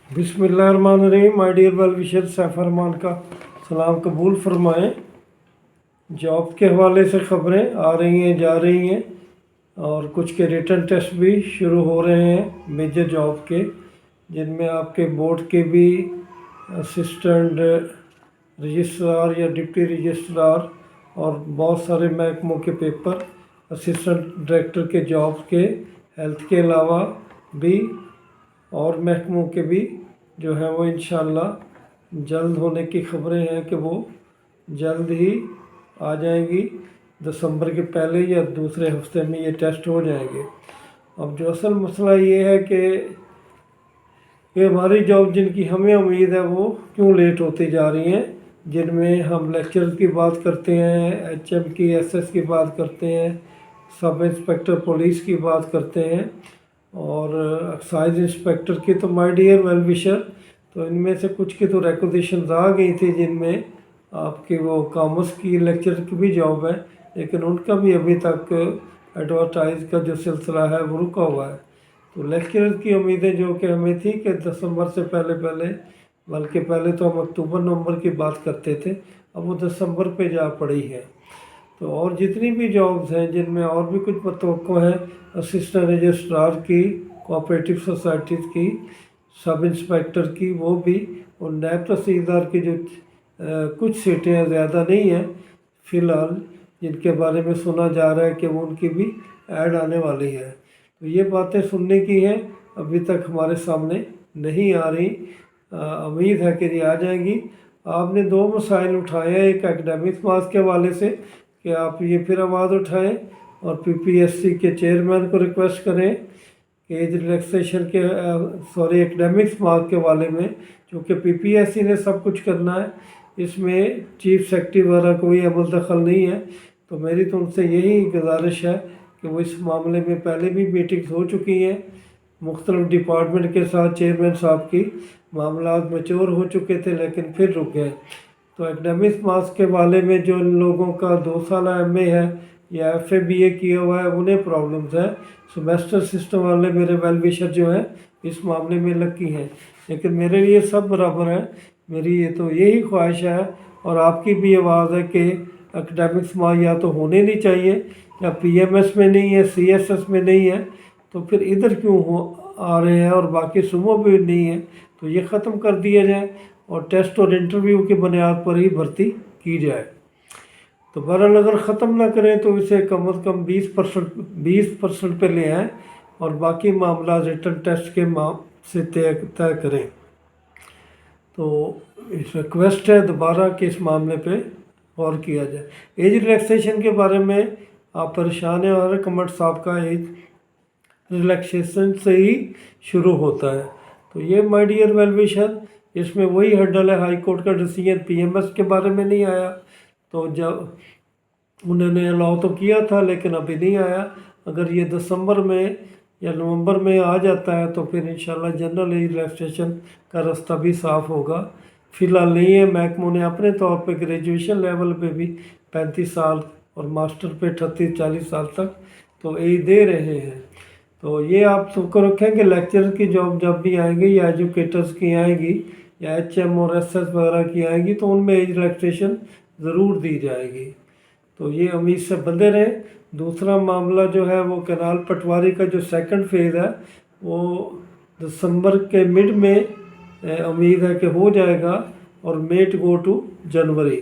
बिस्मिल्लाहिर्रहमानिर्रहीम। My dear well wisher, Saif Rahman का सलाम कबूल फरमाएँ। जॉब के हवाले से ख़बरें आ रही हैं, जा रही हैं, और कुछ के रिटन टेस्ट भी शुरू हो रहे हैं मेजर जॉब के, जिनमें आपके बोर्ड के भी असिस्टेंट रजिस्ट्रार या डिप्टी रजिस्ट्रार और बहुत सारे महकमों के पेपर, असिस्टेंट डायरेक्टर के जॉब के, हेल्थ के अलावा भी और महकमों के भी जो है वो इंशाल्लाह जल्द होने की ख़बरें हैं कि वो जल्द ही आ जाएंगी। दिसंबर के पहले या दूसरे हफ्ते में ये टेस्ट हो जाएंगे। अब जो असल मसला ये है कि हमारी जॉब जिनकी हमें उम्मीद है वो क्यों लेट होती जा रही हैं, जिनमें हम लेक्चर की बात करते हैं, एचएम की, एसएस की बात करते हैं, सब इंस्पेक्टर पुलिस की बात करते हैं, और एक्साइज इंस्पेक्टर की। तो माय डियर वेल विशर, तो इनमें से कुछ की तो रिक्वेजिशंस आ गई थी, जिनमें आपकी वो कॉमर्स की लेक्चर की भी जॉब है, लेकिन उनका भी अभी तक एडवर्टाइज का जो सिलसिला है वो रुका हुआ है। तो लेक्चर की उम्मीदें जो कि हमें थी कि दिसंबर से पहले पहले, बल्कि पहले तो हम अक्टूबर नवंबर की बात करते थे, अब वो दिसंबर पे जा पड़ी है। तो और जितनी भी जॉब्स हैं जिनमें और भी कुछ मतवक्को है, असिस्टेंट रजिस्ट्रार की, कोऑपरेटिव सोसाइटीज़ की, सब इंस्पेक्टर की, वो भी, और नायब तहसीलदार की जो कुछ सीटें हैं, ज़्यादा नहीं हैं फ़िलहाल, जिनके बारे में सुना जा रहा है कि वो उनकी भी ऐड आने वाली है। तो ये बातें सुनने की हैं, अभी तक हमारे सामने नहीं आ रही। उम्मीद है कि ये आ जाएंगी। आपने दो मसाइल उठाए हैं, एक एकेडमिक मार्क्स के हवाले से कि आप ये फिर आवाज़ उठाएं, और पीपीएससी के चेयरमैन को रिक्वेस्ट करें कि एज रिलैक्सेशन के एकेडमिक्स मार्क के वाले में, क्योंकि पीपीएससी ने सब कुछ करना है, इसमें चीफ सेक्रेटरी वगैरह कोई अमल दखल नहीं है। तो मेरी तो उनसे यही गुजारिश है कि वो इस मामले में पहले भी मीटिंग्स हो चुकी हैं मुख्तलिफ डिपार्टमेंट के साथ, चेयरमैन साहब की, मामला मैच्योर हो चुके थे लेकिन फिर रुक गए। तो एकेडमिक्स मार्क्स के वाले में जो लोगों का 2 साल एमए है या एफए बीए किया हुआ है, उन्हें प्रॉब्लम्स है। सेमेस्टर सिस्टम वाले मेरे वेल विशर जो है इस मामले में लकी हैं, लेकिन मेरे लिए सब बराबर है। मेरी ये तो यही ख्वाहिश है, और आपकी भी आवाज़ है कि एकेडमिक्स मार्क्स या तो होने नहीं चाहिए, या पीएमएस में नहीं है, सीएसएस में नहीं है, तो फिर इधर क्यों आ रहे हैं, और बाकी सूमों भी नहीं है। तो ये ख़त्म कर दिया जाए और टेस्ट और इंटरव्यू की बुनियाद पर ही भर्ती की जाए। तो बहरहाल अगर ख़त्म ना करें तो इसे कम से कम 20% पे ले आएँ, और बाकी मामला रिटन टेस्ट के से तय करें। तो रिक्वेस्ट है दोबारा कि इस मामले पे गौर किया जाए। एज रिलैक्सेशन के बारे में आप परेशान हैं, और कमेंट साहब का एज रिलैक्सेशन से ही शुरू होता है। तो ये माय डियर वेल विशर, इसमें वही हर्डल है, हाई कोर्ट का डिसीजन पीएमएस के बारे में नहीं आया, तो जब उन्होंने अलाउ तो किया था लेकिन अभी नहीं आया। अगर ये दिसंबर में या नवंबर में आ जाता है तो फिर इंशाल्लाह जनरल रिलैक्सेशन का रास्ता भी साफ़ होगा। फ़िलहाल नहीं है। महकमों ने अपने तौर पे ग्रेजुएशन लेवल पे भी 35 साल और मास्टर पे 38-40 साल तक तो एज दे रहे हैं। तो ये आप सबको रखें कि लेक्चर की जॉब जब भी आएंगी, या एजुकेटर्स की आएंगी, या एचएम और एसएस वगैरह की आएंगी, तो उनमें एज रिलैक्सेशन ज़रूर दी जाएगी। तो ये उम्मीद से बंधे रहें। दूसरा मामला जो है वो कैनाल पटवारी का जो सेकंड फेज़ है वो दिसंबर के मिड में उम्मीद है कि हो जाएगा, और मे टू गो टू जनवरी।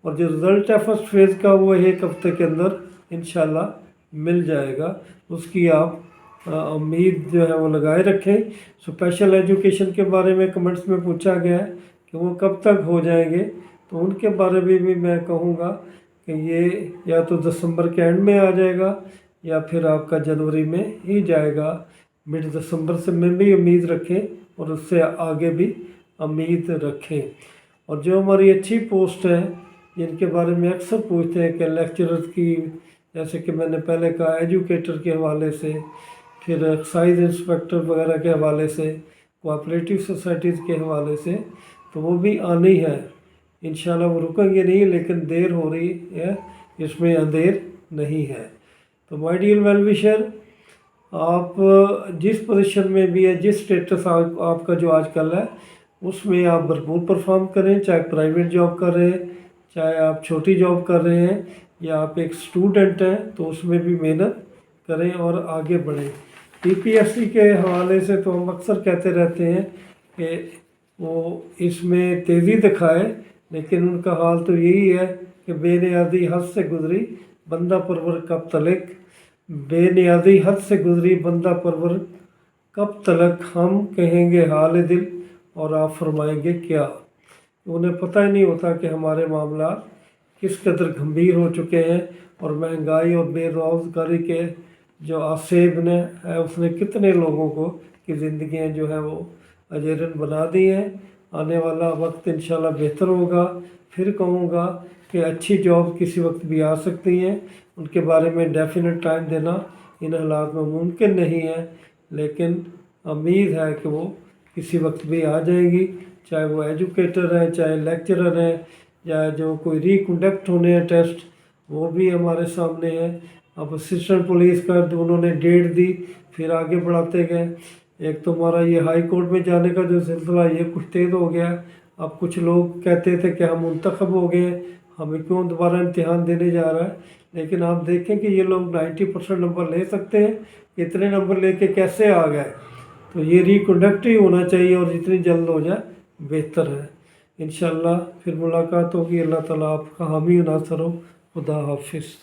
और जो रिज़ल्ट है फर्स्ट फेज़ का वो 1 हफ्ते के अंदर इंशाल्लाह मिल जाएगा। उसकी आप उम्मीद जो है वो लगाए रखें। स्पेशल एजुकेशन के बारे में कमेंट्स में पूछा गया है कि वो कब तक हो जाएंगे, तो उनके बारे में भी मैं कहूँगा कि ये या तो दिसंबर के एंड में आ जाएगा, या फिर आपका जनवरी में ही जाएगा। मिड दिसंबर से में भी उम्मीद रखें, और उससे आगे भी उम्मीद रखें। और जो हमारी अच्छी पोस्ट है जिनके बारे में अक्सर पूछते हैं कि लेक्चरर्स की, जैसे कि मैंने पहले कहा, एजुकेटर के हवाले से, फिर एक्साइज इंस्पेक्टर वगैरह के हवाले से, कोऑपरेटिव सोसाइटीज़ के हवाले से, तो वो भी आनी है इंशाल्लाह। वो रुकेंगे नहीं, लेकिन देर हो रही है, इसमें अंधेर नहीं है। तो माय डियर वेल विशर, آپ جس پوزیشن میں بھی ہے، جس اسٹیٹس آپ کا جو آج کل ہے اس میں آپ بھرپور پرفارم کریں، چاہے پرائیویٹ جاب کر رہے ہیں، چاہے آپ چھوٹی جاب کر رہے ہیں، یا آپ ایک اسٹوڈنٹ ہیں تو اس میں بھی محنت کریں اور آگے بڑھیں۔ پی پی ایس سی کے حوالے سے تو ہم اکثر کہتے رہتے ہیں کہ وہ اس میں تیزی دکھائے، لیکن ان کا حال تو یہی ہے کہ بے نیازی حد سے گزری بندہ پرور کب تلک، بے نیازی حد سے گزری بندہ پرور کب تلک، ہم کہیں گے حال دل اور آپ فرمائیں گے کیا۔ انہیں پتہ ہی نہیں ہوتا کہ ہمارے معاملات کس قدر گھمبیر ہو چکے ہیں، اور مہنگائی اور بے روزگاری کے جو آسیب نے اس نے کتنے لوگوں کو کی زندگیاں جو ہیں وہ اجیرن بنا دی ہیں۔ آنے والا وقت انشاءاللہ بہتر ہوگا۔ پھر کہوں گا کہ اچھی جاب کسی وقت بھی آ سکتی ہیں، ان کے بارے میں ڈیفینٹ ٹائم دینا ان حالات میں ممکن نہیں ہے، لیکن امید ہے کہ وہ کسی وقت بھی آ جائیں گی، چاہے وہ ایجوکیٹر ہیں، چاہے لیکچرر ہیں، یا جو کوئی ریکنڈکٹ ہونے ہیں ٹیسٹ وہ بھی ہمارے سامنے ہیں۔ اب اسسٹنٹ پولیس کا انہوں نے ڈیٹ دی، پھر آگے بڑھاتے گئے۔ ایک تو ہمارا یہ ہائی کورٹ میں جانے کا جو سلسلہ یہ کچھ تیز ہو گیا۔ اب کچھ لوگ کہتے تھے کہ ہم منتخب ہو گئے، ہمیں کیوں دوبارہ امتحان دینے جا رہا ہے، لیکن آپ دیکھیں کہ یہ لوگ 90% نمبر لے سکتے ہیں، اتنے نمبر لے کے کیسے آ گئے؟ تو یہ ریکنڈکٹ ہی ہونا چاہیے، اور جتنی جلد ہو جائے بہتر ہے۔ انشاءاللہ پھر ملاقات ہوگی۔ اللہ تعالیٰ آپ کا حامی و ناصر ہو۔ خدا حافظ۔